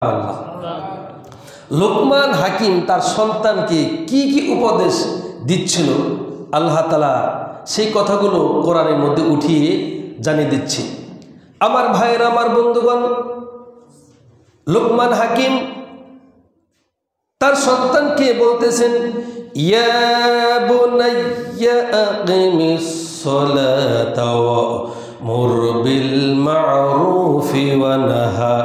আল্লাহ। লোকমান হাকিম তার সন্তানকে কি কি উপদেশ দিচ্ছিল আল্লাহ তাআলা সেই কথাগুলো কোরআনের মধ্যে উঠিয়ে জানিয়ে দিচ্ছে। আমার ভাইয়েরা, আমার বন্ধুগণ, লোকমান হাকিম তার সন্তানকে বলতেছেন, ইয়া বুনাইয়া আকিমিস সালাতা ওয়া'মুর বিল মা'রুফি ওয়া নাহা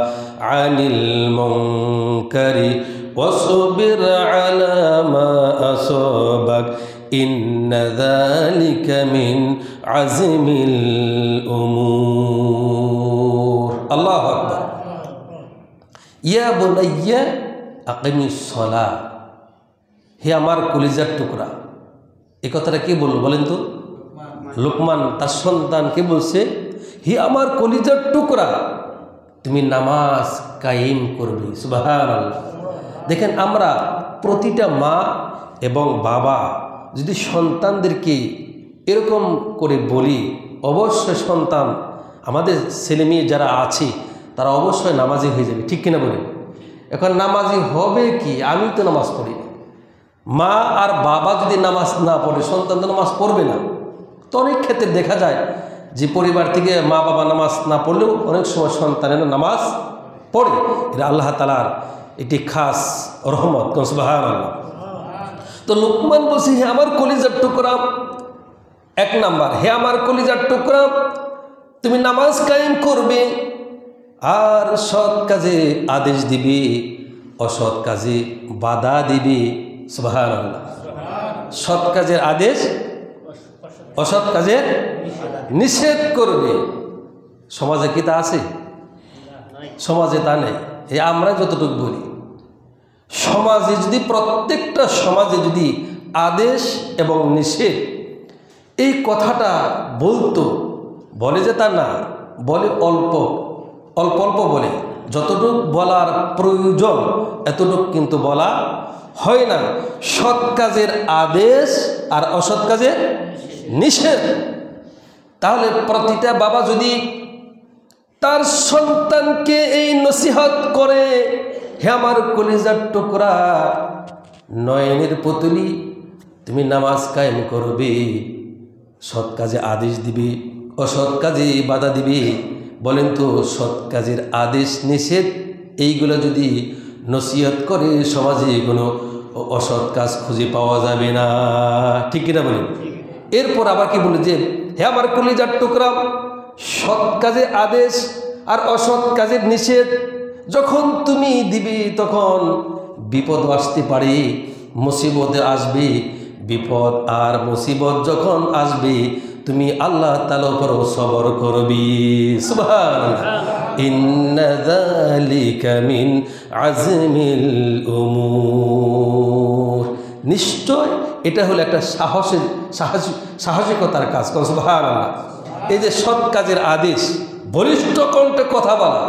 আনিল মুনকারি ওয়াসবির আলা মা আসাবাক ইন্না যালিকা মিন আযমিল উমুর। আল্লাহু আকবার। ইয়া বুনাইয়া আকিমিস সালাহ, হে আমার কলিজার টুকরা। এই কথাটা কে বলল বলেন তো? লোকমান তার সন্তানকে বলছে, হে আমার কলিজার টুকরা, তুমি নামাজ কায়েম করবে। সুবহানাল্লাহ। দেখেন, আমরা প্রতিটা মা এবং বাবা যদি সন্তানদেরকে এরকম করে বলি, অবশ্যই সন্তান, আমাদের ছেলে মেয়ে যারা আছে তারা অবশ্যই নামাজি হয়ে যাবে। ঠিক কিনা বলেন? এখন নামাজি হবে কি? আমি তো নামাজ পড়ি। মা আর বাবা যদি নামাজ না পড়ে, সন্তান তো নামাজ পড়বে না। তো অনেক ক্ষেত্রে দেখা যায় যে পরিবার থেকে মা বাবা নামাজ না পড়লেও অনেক সময় সন্তানেরা নামাজ পড়ে। এটা আল্লাহ তাআলার একটি খাস রহমত। সুবহানাল্লাহ। তো লোকমান বলছে, হে আমার কলিজার টুকরা, এক নাম্বার, হে আমার কলিজার টুকরা, তুমি নামাজ কায়েম করবে আর সৎ কাজে আদেশ দিবে, অসৎ কাজে বাধা দিবে। সুবহানাল্লাহ। সৎ কাজের আদেশ, অসৎ কাজের নিষেধ করবে। সমাজে কি তা আছে? সমাজে তা নেই। এই আমরা যতটুকু বলি, সমাজে যদি প্রত্যেকটা সমাজে যদি আদেশ এবং নিষেধ এই কথাটা বলতো, বলে যে তা না, বলে অল্প অল্প অল্প বলে, যতটুকু বলার প্রয়োজন এতটুকু কিন্তু বলা হয় না। সৎ কাজের আদেশ আর অসৎ কাজের নিষেধ। তাহলে প্রতিটা বাবা যদি তার সন্তানকে এই নসিহত করে, হে আমার কলিজার টুকরা, নয়নের পুতুলি, তুমি নামাজ কায়েম করবে, সৎ কাজে আদেশ দিবে, অসৎ কাজে বাধা দিবে। বলেন তো, সৎ কাজের আদেশ নিষেধ এইগুলো যদি নসিহত করে, সমাজে কোনো অসৎ কাজ খুঁজে পাওয়া যাবে না। ঠিক কিনা বলেন? এরপর আবার কি বলে যে, হে আমার কলিজার টুকরা, সৎ কাজে আদেশ আর অসৎ কাজের নিষেধ যখন তুমি দিবে, তখন বিপদ আসতে পারে, মুসিবতে আসবে। বিপদ আর মুসিবত যখন আসবে, তুমি আল্লাহ তাআলার উপর সবর করবি। সুবহানাল্লাহ। ইন্না যালিকা মিন আযমিল উমুর। নিশ্চয় এটা হলো একটা সাহসিকতার কাজ। সুবহানাল্লাহ। এই যে সৎ কাজের আদেশ, বলিষ্ঠ কণ্ঠে কথা বলা,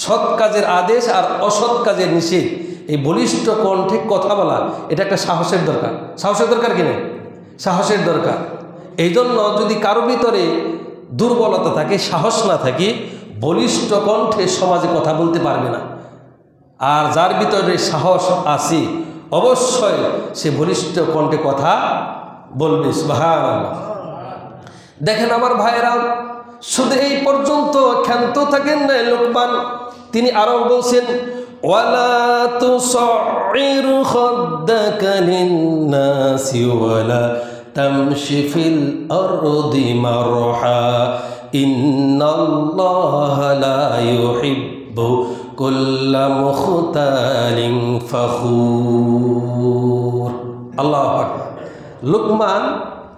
সৎ কাজের আদেশ আর অসৎ কাজের নিষেধ, এই বলিষ্ঠ কণ্ঠে কথা বলা, এটা একটা সাহসের দরকার। সাহসের দরকার কিনা? সাহসের দরকার। এই জন্য যদি কারো ভিতরে দুর্বলতা থাকে, সাহস না থাকে, বলিষ্ঠ কণ্ঠে সমাজে কথা বলতে পারবে না। আর যার ভিতরে সাহস আছে, অবশ্যই সে বলিষ্ঠ কণ্ঠে কথা বলবে। সুবহানাল্লাহ। দেখেন আমার ভাইয়েরা, শুধু এই পর্যন্ত ক্ষান্ত থাকেন না লোকমান, তিনি আরো বলছেন, ওয়ালা তুসাইর খাদ্দাকা লিন-নাসি ওয়ালা তামশি ফিল আরদি মারহা ইন্নাল্লাহা লা ইউহিব্বু কুল্লা মুখতালিন ফখুর। আল্লাহু আকবার। লোকমান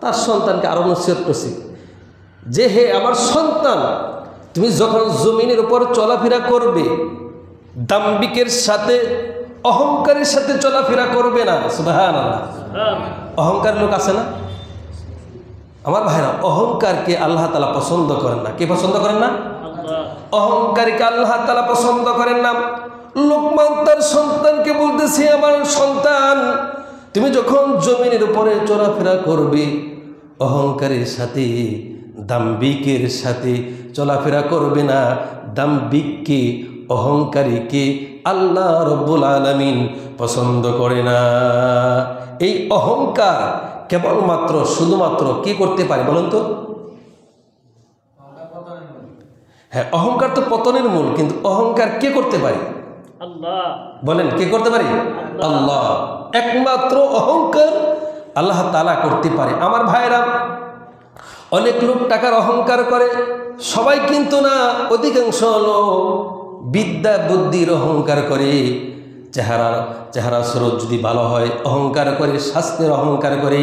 তার সন্তানকে আরো নসিহত করছে যে, হে আমার সন্তান, তুমি যখন জমিনের উপর চলাফেরা করবে, দাম্ভিকের সাথে, অহংকারের সাথে চলাফেরা করবে না। সুবহানাল্লাহ। অহংকার লোক আছে না আমার ভাইরা? অহংকারকে আল্লাহ তাআলা পছন্দ করেন না। কে পছন্দ করেন না? অহংকারীকে আল্লাহ তাআলা পছন্দ করেন না। লোকমান তার সন্তানকে বলতেছে, আমার সন্তান, তুমি যখন জমিনের উপরে চলাফেরা করবে, অহংকারের সাথে, দাম্ভিকের সাথে চলাফেরা করবে না। দাম্ভিককে, অহংকারীকে আল্লাহ রব্বুল আলামিন পছন্দ করে না। এই অহংকার কেবলমাত্র শুধুমাত্র কি করতে পারে বলেন তো? হ্যাঁ, অহংকার তো পতনের মূল, কিন্তু অহংকার কে করতে পারে? আল্লাহ। বলেন কে করতে পারে? আল্লাহ। একমাত্র অহংকার আল্লাহ তাআলা করতে পারে। আমার ভাইরা, অনেক লোক টাকার অহংকার করে, সবাই কিন্তু না, অধিকাংশ লোক বিদ্যা বুদ্ধির অহংকার করে, চেহারা স্রোত যদি ভালো হয় অহংকার করে, স্বাস্থ্যের অহংকার করে,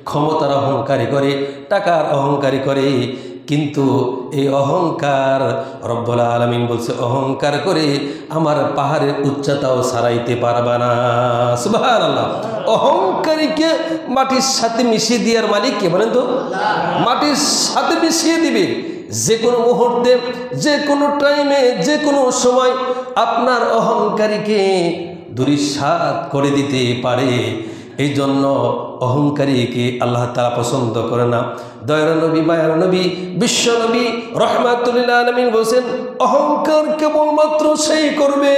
ক্ষমতার অহংকারী করে, টাকার অহংকারী করে। কিন্তু এই অহংকার রব্বুল আলামিন বলছে, অহংকার করে আমার পাহাড়ের উচ্চতাও ছাড়াইতে পারবা না। সুবহানাল্লাহ। অহংকারীকে মাটির সাথে মিশিয়ে দেওয়ার মালিক কে বলেন তো? মাটির সাথে মিশিয়ে দিবে। যে কোনো মুহূর্তে, যে কোনো টাইমে, যে কোনো সময় আপনার অহংকারীকে ধূলিসাৎ করে দিতে পারে। এই জন্য অহংকারীকে আল্লাহ তাআলা পছন্দ করে না। দয়ার নবী, মায়ার নবী, বিশ্ব নবী রাহমাতুল লিল আলামিন বলেন, অহংকার কেবলমাত্র সেই করবে,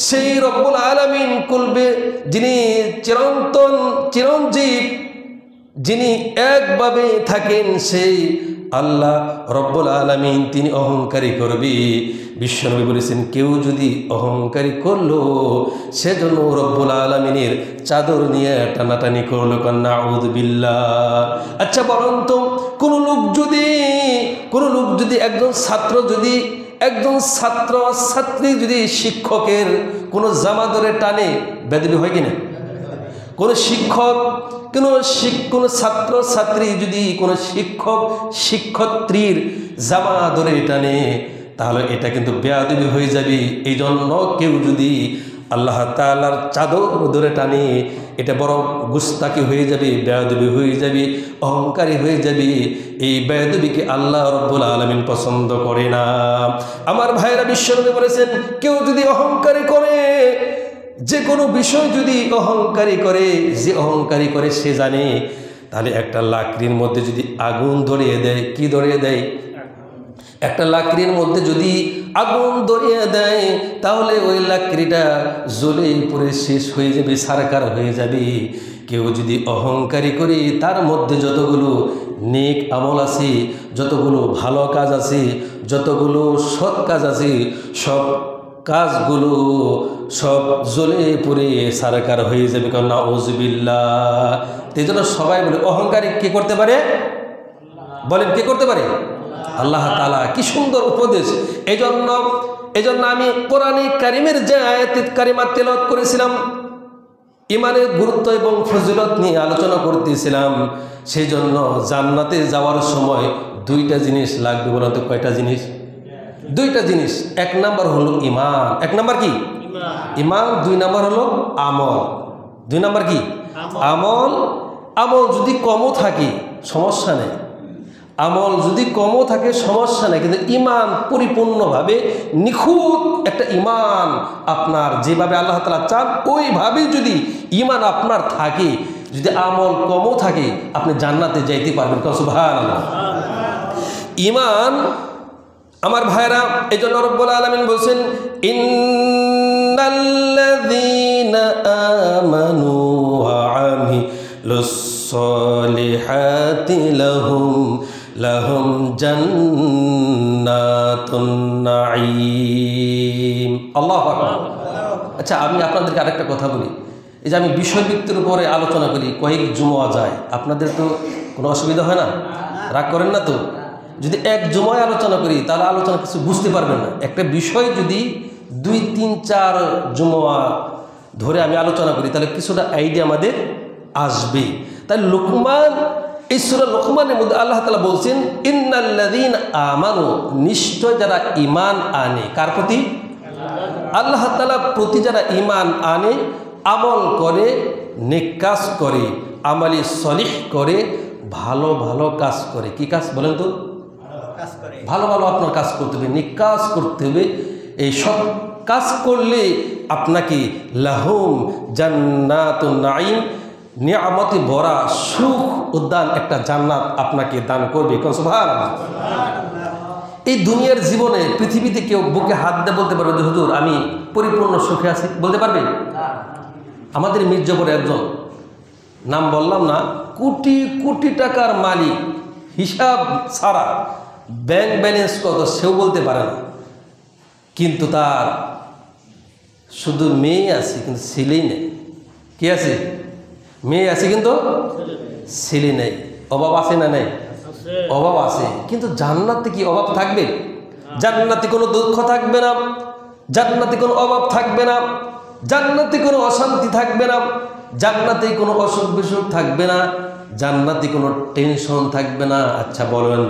সেই রব্বুল আলামিন করবে যিনি চিরন্তন চিরঞ্জীব, যিনি একভাবে থাকেন, সেই আল্লাহ রব্বুল আলামিন তিনি অহংকারী করবে। বিশ্বনবী বলেছেন, কেউ যদি অহংকারী করলো সেজন্য রব্বুল আলামিনের চাদর নিয়ে টানাটানি করলো। নাউযু বিল্লাহ। আচ্ছা বলুন তো, কোন লোক যদি একজন ছাত্র ছাত্রী যদি শিক্ষকের কোনো জামা ধরে টানে, বেদবি হয় কিনা? কোনো শিক্ষক, কোনো ছাত্র ছাত্রী যদি কোনো শিক্ষত্রীর জামা ধরে টানে, তাহলে এটা কিন্তু বেয়াদবি হয়ে যাবে। এই জন্য কেউ যদি আল্লাহ তাআলার চাদর ধরে টানে, এটা বড় গুস্তাকি হয়ে যাবে, বেয়াদবি হয়ে যাবে, অহংকারী হয়ে যাবে। এই বেয়াদবিকে আল্লাহ রব্বুল আলামিন পছন্দ করে না। আমার ভাইয়েরা, বিশ্বনবী বলেছেন, কেউ যদি অহংকারী করে, যে কোনো বিষয় যদি অহংকারী করে, যে অহংকারী করে সে জানে, তাহলে একটা লাকড়ির মধ্যে যদি আগুন ধরিয়ে দেয়, কি ধরিয়ে দেয়? একটা লাকড়ির মধ্যে যদি আগুন ধরিয়ে দেয়, তাহলে ওই লাকড়িটা জ্বলে পুড়ে শেষ হয়ে যাবে, সারকার হয়ে যাবে। কেউ যদি অহংকারী করে, তার মধ্যে যতগুলো নেক আমল আছে, যতগুলো ভালো কাজ আছে, যতগুলো সৎ কাজ আছে, সব কাজগুলো সব জ্বলে পুড়ে সারকার হয়ে যাবে। কারণ নাউযু বিল্লাহ। এই জন্য সবাই বলে, অহংকারী কে করতে পারে? বলেন কে করতে পারে? আল্লাহ তাআলা। কি সুন্দর উপদেশ। এই জন্য আমি কোরআনে কারিমের যে আয়াতে কারিমা তেলাওয়াত করেছিলাম, ইমানের গুরুত্ব এবং ফজিলত নিয়ে আলোচনা করতেছিলাম। সেই জন্য জান্নাতে যাওয়ার সময় দুইটা জিনিস লাগবে। বলুন তো কয়টা জিনিস? দুইটা জিনিস। এক নাম্বার হলো ইমান। এক নাম্বার কি? ইমান। দুই নাম্বার হলো আমল। দুই নাম্বার কি? আমল। আমল যদি কমও থাকে সমস্যা নেই, আমল যদি কমও থাকে সমস্যা নেই, কিন্তু ইমান পরিপূর্ণভাবে নিখুঁত একটা ইমান আপনার যেভাবে আল্লাহ তাআলা চান ওইভাবে যদি ইমান আপনার থাকে, যদি আমল কমও থাকে, আপনি জান্নাতে যাইতে পারবেন। সুবহানাল্লাহ। ইমান। আমার ভাইরা, এই জন্য রব্বুল আলামিন বলছেন, ইন্নাল্লাযীনা আমানু ওয়া আমিলুস সলিহাতি লাহুম জান্নাতুন নাঈম। আল্লাহু আকবার। আচ্ছা, আমি আপনাদেরকে আরেকটা কথা বলি। এই যে আমি বিষয়বৃত্তির উপরে আলোচনা করি, কয়েক জুমা যায়, আপনাদের তো কোনো অসুবিধা হয় না? রাগ করেন না তো? যদি এক জুমায় আলোচনা করি তাহলে আলোচনা কিছু বুঝতে পারবেন না। একটা বিষয় যদি 2, 3, 4 জুমা ধরে আমি আলোচনা করি, তাহলে কিছুটা আইডিয়া আমাদের আসবে। তাই লুকমান, এই সূরা লুকমানের মধ্যে আল্লাহ তাআলা বলছেন, ইন্নাল্লাযীনা আমানু, নিশ্চয় যারা ঈমান আনে। কার প্রতি? আল্লাহ তাআলা প্রতি। যারা ঈমান আনে, আমল করে, নেক কাজ করে, আমালি সলিহ করে, ভালো ভালো কাজ করে। কি কাজ বলেন তো? ভালো ভালো আপনার কাজ করতে হবে, নেক কাজ করতে হবে। এই সব কাজ করলে আপনাকে লাহুম জান্নাতুন নাঈম, নিয়ামতে ভরা সুখ উদ্যান একটা জান্নাত আপনাকে দান করবে। সুবহানাল্লাহ। এই দুনিয়ার জীবনে পৃথিবীতে কেউ বুকে হাত দিয়ে বলতে পারবে যে হুজুর আমি পরিপূর্ণ সুখে আছি? বলতে পারবে? আমাদের মির্জাপুরে একজন, নাম বললাম না, কোটি কোটি টাকার মালিক, হিসাব ছাড়া ব্যাংক ব্যালেন্স কত সেও বলতে পারে না, কিন্তু তার শুধু মেয়ে আছে কিন্তু ছেলেই নেই। কি আছে? মেয়ে আছে কিন্তু ছেলে নেই। অভাব আছে না নেই? অভাব আছে। কিন্তু জান্নাতে কি অভাব থাকবে? জান্নাতে কোনো দুঃখ থাকবে না, জান্নাতে কোনো অভাব থাকবে না, জান্নাতে কোনো অশান্তি থাকবে না, জান্নাতে কোনো অসুখ বিসুখ থাকবে না, জান্নাতে কোনো টেনশন থাকবে না। আচ্ছা বলেন,